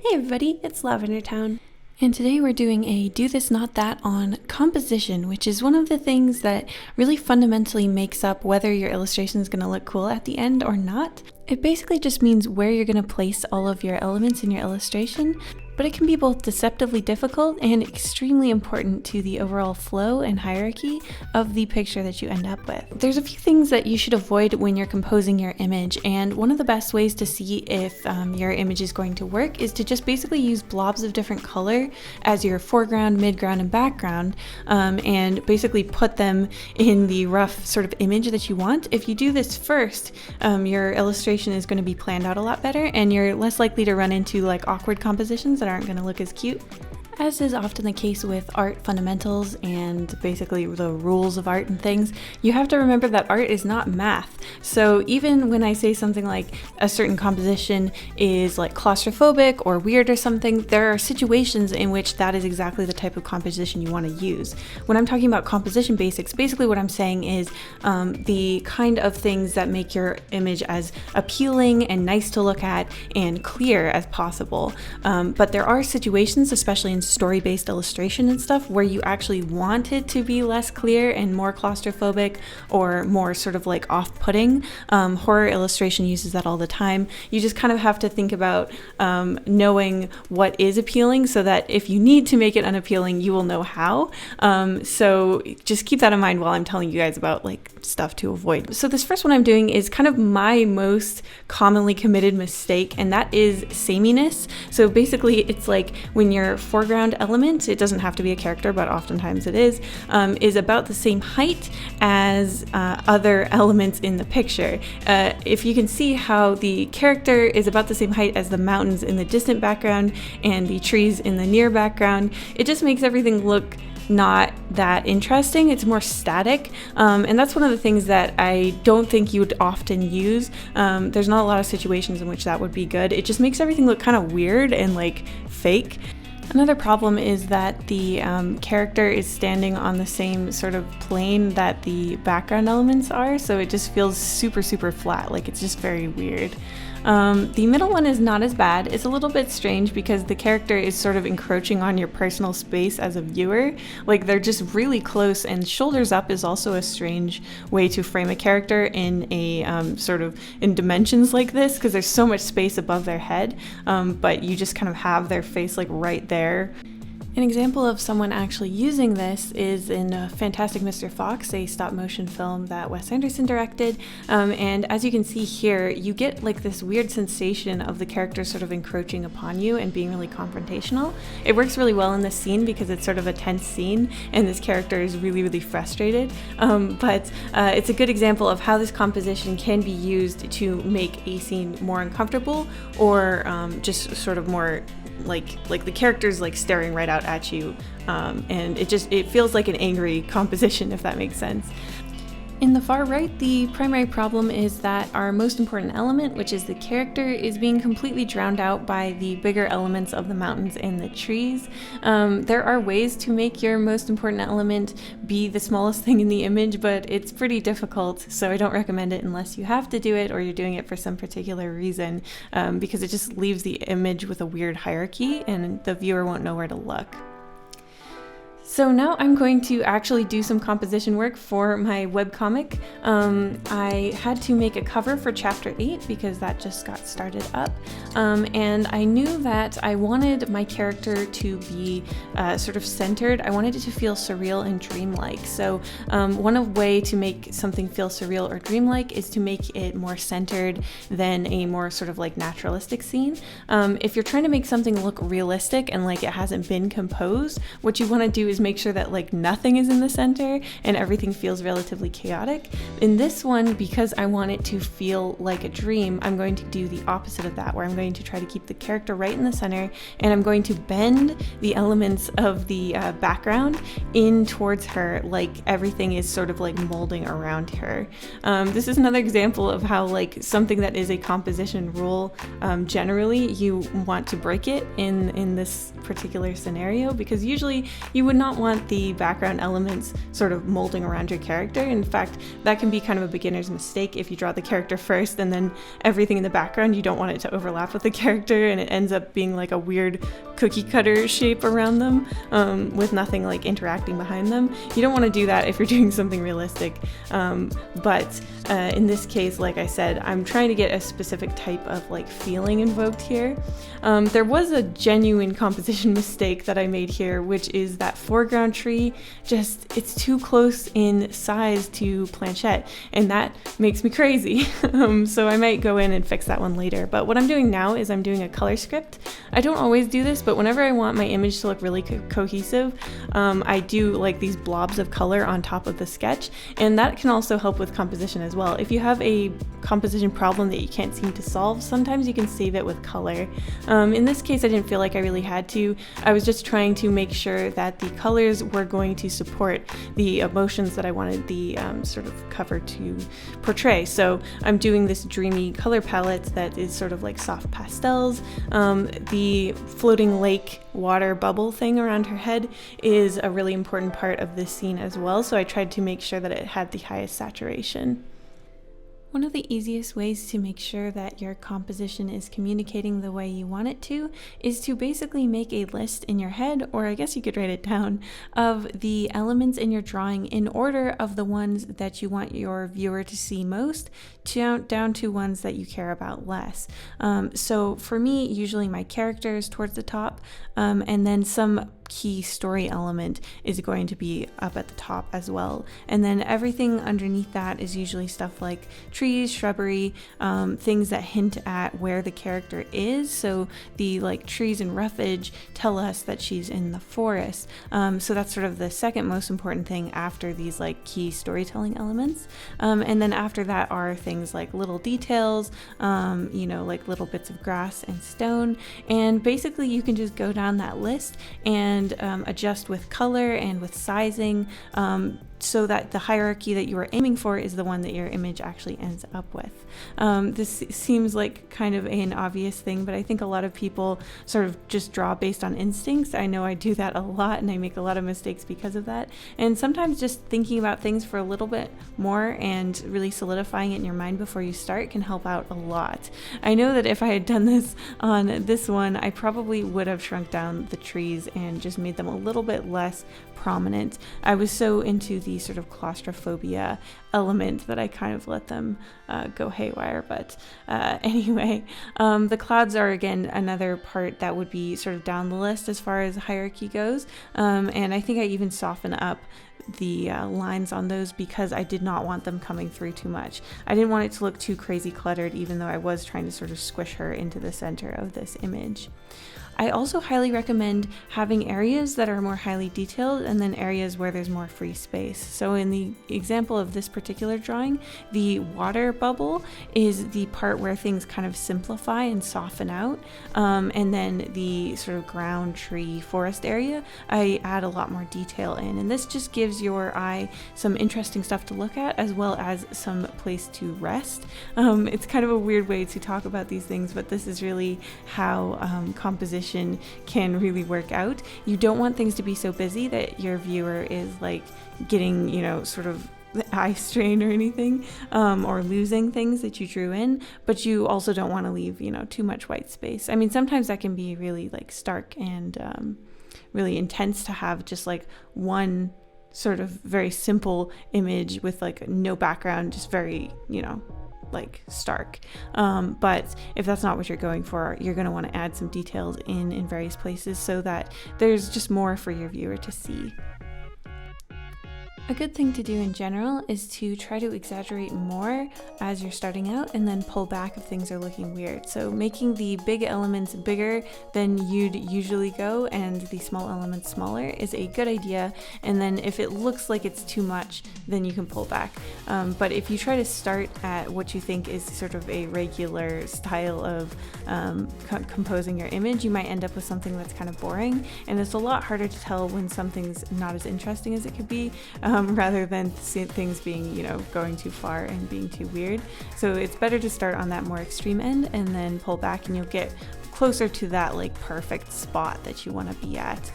Hey everybody, it's Lavender Town. And today we're doing a Do This Not That on composition, which is one of the things that really fundamentally makes up whether your illustration is going to look cool at the end or not. It basically just means where you're going to place all of your elements in your illustration, but it can be both deceptively difficult and extremely important to the overall flow and hierarchy of the picture that you end up with. There's a few things that you should avoid when you're composing your image, and one of the best ways to see if your image is going to work is to just basically use blobs of different color as your foreground, midground, and background, and basically put them in the rough sort of image that you want. If you do this first, your illustration is going to be planned out a lot better, and you're less likely to run into like awkward compositions that aren't going to look as cute. As is often the case with art fundamentals and basically the rules of art and things, you have to remember that art is not math. So even when I say something like a certain composition is like claustrophobic or weird or something, there are situations in which that is exactly the type of composition you want to use. When I'm talking about composition basics, basically what I'm saying is the kind of things that make your image as appealing and nice to look at and clear as possible. But there are situations, especially in story-based illustration and stuff, where you actually want it to be less clear and more claustrophobic or more sort of like off-putting. Horror illustration uses that all the time. You just kind of have to think about knowing what is appealing so that if you need to make it unappealing, you will know how. So just keep that in mind while I'm telling you guys about like stuff to avoid. So this first one I'm doing is kind of my most commonly committed mistake, and that is sameness. So basically it's like when your foreground element, it doesn't have to be a character, but oftentimes it is about the same height as other elements in the picture. If you can see how the character is about the same height as the mountains in the distant background and the trees in the near background, it just makes everything look not that interesting. It's more static, and that's one of the things that I don't think you would often use. There's not a lot of situations in which that would be good. It just makes everything look kind of weird and like fake. Another problem is that the character is standing on the same sort of plane that the background elements are, so it just feels super flat, like it's just very weird. The middle one is not as bad. It's a little bit strange because the character is sort of encroaching on your personal space as a viewer. Like they're just really close, and shoulders up is also a strange way to frame a character in a sort of in dimensions like this, because there's so much space above their head, but you just kind of have their face like right there. An example of someone actually using this is in Fantastic Mr. Fox, a stop motion film that Wes Anderson directed, and as you can see here, you get like this weird sensation of the character sort of encroaching upon you and being really confrontational. It works really well in this scene because it's sort of a tense scene and this character is really frustrated, but it's a good example of how this composition can be used to make a scene more uncomfortable or just sort of more like the character's like staring right out at you, and it feels like an angry composition, if that makes sense. In the far right, the primary problem is that our most important element, which is the character, is being completely drowned out by the bigger elements of the mountains and the trees. There are ways to make your most important element be the smallest thing in the image, but it's pretty difficult, so I don't recommend it unless you have to do it or you're doing it for some particular reason, because it just leaves the image with a weird hierarchy and the viewer won't know where to look. So now I'm going to actually do some composition work for my webcomic. I had to make a cover for chapter 8 because that just got started up, and I knew that I wanted my character to be sort of centered. I wanted it to feel surreal and dreamlike. So one way to make something feel surreal or dreamlike is to make it more centered than a more sort of like naturalistic scene. If you're trying to make something look realistic and like it hasn't been composed, what you want to do is make sure that like nothing is in the center and everything feels relatively chaotic. In this one, because I want it to feel like a dream, I'm going to do the opposite of that, where I'm going to try to keep the character right in the center, and I'm going to bend the elements of the background in towards her, like everything is sort of like molding around her. This is another example of how like something that is a composition rule, generally you want to break it in this particular scenario, because usually you would not not want the background elements sort of molding around your character. In fact, that can be kind of a beginner's mistake if you draw the character first and then everything in the background, you don't want it to overlap with the character and it ends up being like a weird cookie cutter shape around them with nothing like interacting behind them. You don't want to do that if you're doing something realistic. But in this case, like I said, I'm trying to get a specific type of like feeling invoked here. There was a genuine composition mistake that I made here, which is that foreground tree, it's too close in size to Planchette, and that makes me crazy. So I might go in and fix that one later. But what I'm doing now is I'm doing a color script. I don't always do this, but whenever I want my image to look really cohesive, I do like these blobs of color on top of the sketch, and that can also help with composition as well. If you have a composition problem that you can't seem to solve, sometimes you can save it with color. In this case, I didn't feel like I really had to. I was just trying to make sure that the colors were going to support the emotions that I wanted the sort of cover to portray. So I'm doing this dreamy color palette that is sort of like soft pastels. The floating lake water bubble thing around her head is a really important part of this scene as well, so I tried to make sure that it had the highest saturation. One of the easiest ways to make sure that your composition is communicating the way you want it to is to basically make a list in your head, or I guess you could write it down, of the elements in your drawing in order of the ones that you want your viewer to see most down to ones that you care about less. So for me, usually my characters towards the top, and then some key story element is going to be up at the top as well, and then everything underneath that is usually stuff like trees, shrubbery, things that hint at where the character is. So the like trees and roughage tell us that she's in the forest, so that's sort of the second most important thing after these like key storytelling elements, and then after that are things like little details, like little bits of grass and stone, and basically you can just go down that list and adjust with color and with sizing, so that the hierarchy that you are aiming for is the one that your image actually ends up with. This seems like kind of an obvious thing, but I think a lot of people sort of just draw based on instincts. I know I do that a lot, and I make a lot of mistakes because of that. And sometimes just thinking about things for a little bit more and really solidifying it in your mind before you start can help out a lot. I know that if I had done this on this one, I probably would have shrunk down the trees and just made them a little bit less prominent. I was so into the sort of claustrophobia element that I kind of let them go haywire. But anyway, the clouds are again another part that would be sort of down the list as far as hierarchy goes, and I think I even soften up the lines on those because I did not want them coming through too much. I didn't want it to look too crazy cluttered, even though I was trying to sort of squish her into the center of this image. I also highly recommend having areas that are more highly detailed and then areas where there's more free space. So in the example of this particular drawing, the water bubble is the part where things kind of simplify and soften out, and then the sort of ground tree forest area, I add a lot more detail in, and this just gives your eye some interesting stuff to look at as well as some place to rest. It's kind of a weird way to talk about these things, but this is really how composition can really work out. You don't want things to be so busy that your viewer is like getting, sort of eye strain or anything, or losing things that you drew in, but you also don't want to leave, too much white space. I mean, sometimes that can be really like stark and really intense to have just like one sort of very simple image with like no background, just very, like stark, but if that's not what you're going for, you're going to want to add some details in various places so that there's just more for your viewer to see. A good thing to do in general is to try to exaggerate more as you're starting out and then pull back if things are looking weird. So making the big elements bigger than you'd usually go and the small elements smaller is a good idea, and then if it looks like it's too much, then you can pull back. But if you try to start at what you think is sort of a regular style of composing your image, you might end up with something that's kind of boring, and it's a lot harder to tell when something's not as interesting as it could be, rather than things being, going too far and being too weird. So it's better to start on that more extreme end and then pull back, and you'll get closer to that like perfect spot that you want to be at.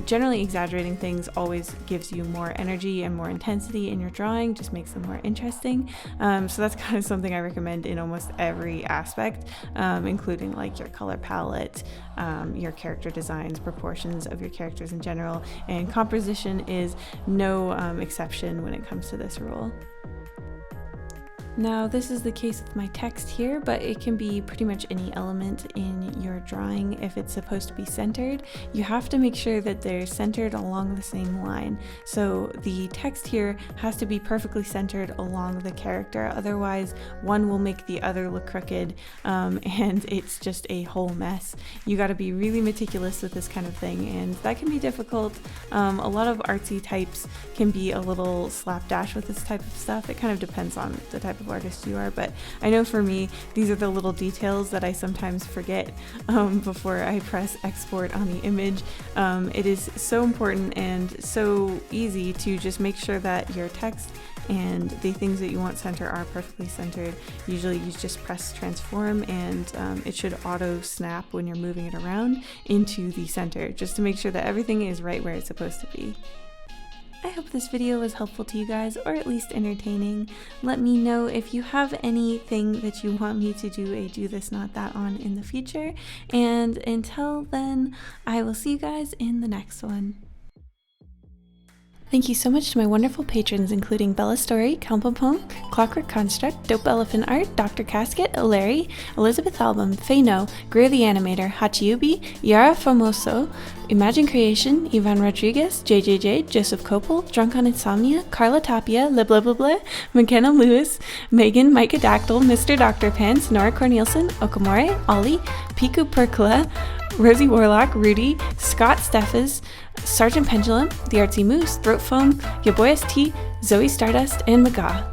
Generally exaggerating things always gives you more energy and more intensity in your drawing, just makes them more interesting. So that's kind of something I recommend in almost every aspect, including like your color palette, your character designs, proportions of your characters in general, and composition is no exception when it comes to this rule. Now, this is the case with my text here, but it can be pretty much any element in your drawing. If it's supposed to be centered, you have to make sure that they're centered along the same line. So the text here has to be perfectly centered along the character, otherwise one will make the other look crooked, and it's just a whole mess. You got to be really meticulous with this kind of thing, and that can be difficult. A lot of artsy types can be a little slapdash with this type of stuff. It kind of depends on the type of artist you are, but I know for me these are the little details that I sometimes forget before I press export on the image. It is so important and so easy to just make sure that your text and the things that you want center are perfectly centered. Usually you just press transform and it should auto snap when you're moving it around into the center, just to make sure that everything is right where it's supposed to be. I hope this video was helpful to you guys, or at least entertaining. Let me know if you have anything that you want me to do a Do This Not That on in the future, and until then, I will see you guys in the next one. Thank you so much to my wonderful patrons, including Bella Story, Kalmpopong, Clockwork Construct, Dope Elephant Art, Dr. Casket, Larry, Elizabeth Album, Fayno, Greer the Animator, Hachiubi, Yara Famoso, Imagine Creation, Ivan Rodriguez, JJJ, Joseph Kopel, Drunk on Insomnia, Carla Tapia, Libleblable, McKenna Lewis, Megan, Micah Dactyl, Mr. Dr. Pants, Nora Cornelison, Okamore, Ollie, Piku Perkla, Rosie Warlock, Rudy, Scott Steffes, Sergeant Pendulum, The Artsy Moose, Throat Foam, Yaboyas T, Zoe Stardust, and Maga.